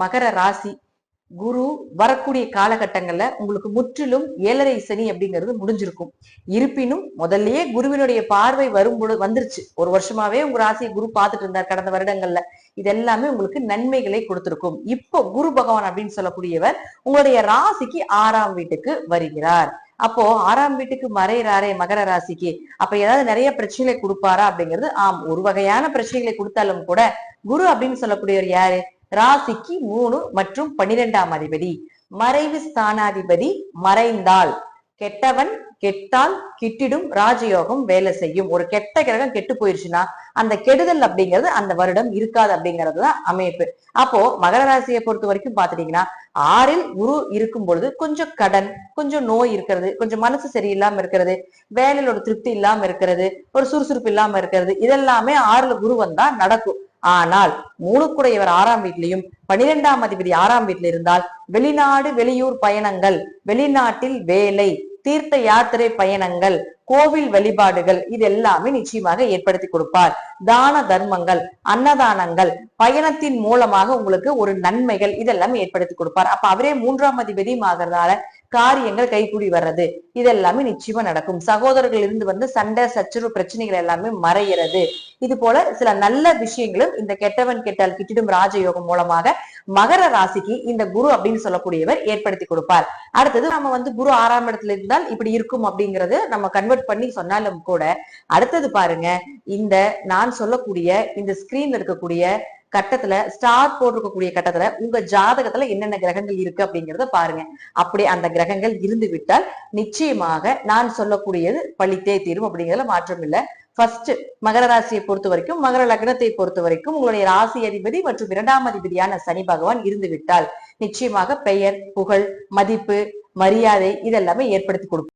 மகர ராசி குரு வரக்கூடிய காலகட்டங்கள்ல உங்களுக்கு முற்றிலும் 7.5 சனி அப்படிங்கிறது முடிஞ்சிருக்கும். இருப்பினும் முதல்லயே குருவினுடைய பார்வை வந்துருச்சு. ஒரு வருஷமாவே உங்க ராசியை குரு பார்த்துட்டு இருந்தார் கடந்த வருடங்கள்ல. இது எல்லாமே உங்களுக்கு நன்மைகளை கொடுத்திருக்கும். இப்போ குரு பகவான் அப்படின்னு சொல்லக்கூடியவர் உங்களுடைய ராசிக்கு 6ஆம் வீட்டுக்கு வருகிறார். அப்போ 6ஆம் வீட்டுக்கு மறையிறாரே மகர ராசிக்கு, அப்ப ஏதாவது நிறைய பிரச்சனைகளை கொடுப்பாரா அப்படிங்கிறது ஆம். ஒரு வகையான பிரச்சனைகளை கொடுத்தாலும் கூட குரு அப்படின்னு சொல்லக்கூடியவர் யாரு? ராசிக்கு 3 மற்றும் 12ஆம் அதிபதி. மறைவு ஸ்தானாதிபதி மறைந்தால் கெட்டவன் கெட்டால் கிட்டிடும் ராஜயோகம் வேலை செய்யும். ஒரு கெட்ட கிரகம் கெட்டு போயிருச்சுன்னா அந்த கெடுதல் அப்படிங்கிறது அந்த வருடம் இருக்காது அப்படிங்கறதுதான் அமைப்பு. அப்போ மகர ராசியை பொறுத்த வரைக்கும் பாத்துட்டீங்கன்னா 6ல் குரு இருக்கும் பொழுது கொஞ்சம் கடன், கொஞ்சம் நோய் இருக்கிறது, கொஞ்சம் மனசு சரியில்லாம இருக்கிறது, வேலையில ஒரு திருப்தி இல்லாம இருக்கிறது, ஒரு சுறுசுறுப்பு இல்லாம இருக்கிறது, இதெல்லாமே 6ல் குரு வந்தா நடக்கும். ஆனால் 3 6ஆம் வீட்லயும் 12ஆம் அதிபதி 6ஆம் வீட்டுல இருந்தால் வெளிநாடு வெளியூர் பயணங்கள், வெளிநாட்டில் வேலை, தீர்த்த யாத்திரை பயணங்கள், கோவில் வழிபாடுகள் இது எல்லாமே நிச்சயமாக ஏற்படுத்தி கொடுப்பார். தான தர்மங்கள், அன்னதானங்கள், பயணத்தின் மூலமாக உங்களுக்கு ஒரு நன்மைகள் இதெல்லாம் ஏற்படுத்தி கொடுப்பார். அப்ப அவரே 3ஆம் அதிபதியும் ஆகிறதால காரியங்கள் கைகூடி வர்றது இதெல்லாமே நிச்சயமா நடக்கும். சகோதரர்கள் இருந்து வந்து சண்டை சச்சரவு பிரச்சனைகள் எல்லாமே மறைகிறது. இது போல சில நல்ல விஷயங்களும் இந்த கெட்டவன் கெட்டால் கிட்டிடும் ராஜயோகம் மூலமாக மகர ராசிக்கு இந்த குரு அப்படின்னு சொல்லக்கூடியவர் ஏற்படுத்தி கொடுப்பார். அடுத்தது நம்ம வந்து குரு 6ஆம் இடத்துல இருந்தால் இப்படி இருக்கும் அப்படிங்கறது நம்ம கன்வெர்ட் பண்ணி சொன்னாலும் கூட அடுத்தது பாருங்க, இந்த நான் சொல்லக்கூடிய இந்த ஸ்கிரீன்ல இருக்கக்கூடிய கட்டத்துல ஸ்டார் போட்டிருக்கக்கூடிய கட்டத்துல உங்க ஜாதகத்துல என்னென்ன கிரகங்கள் இருக்கு அப்படிங்கறத பாருங்க. அப்படி அந்த கிரகங்கள் இருந்து விட்டால் நிச்சயமாக நான் சொல்லக்கூடியது பழித்தே தீரும் அப்படிங்கிறதுல மாற்றம் இல்லை. ஃபர்ஸ்ட் மகர ராசியை பொறுத்த வரைக்கும், மகர லக்னத்தை பொறுத்த வரைக்கும் உங்களுடைய ராசி அதிபதி மற்றும் 2ஆம் அதிபதியான சனி பகவான் இருந்து விட்டால் நிச்சயமாக பெயர், புகழ், மதிப்பு, மரியாதை இதெல்லாமே ஏற்படுத்தி கொடுக்கும்.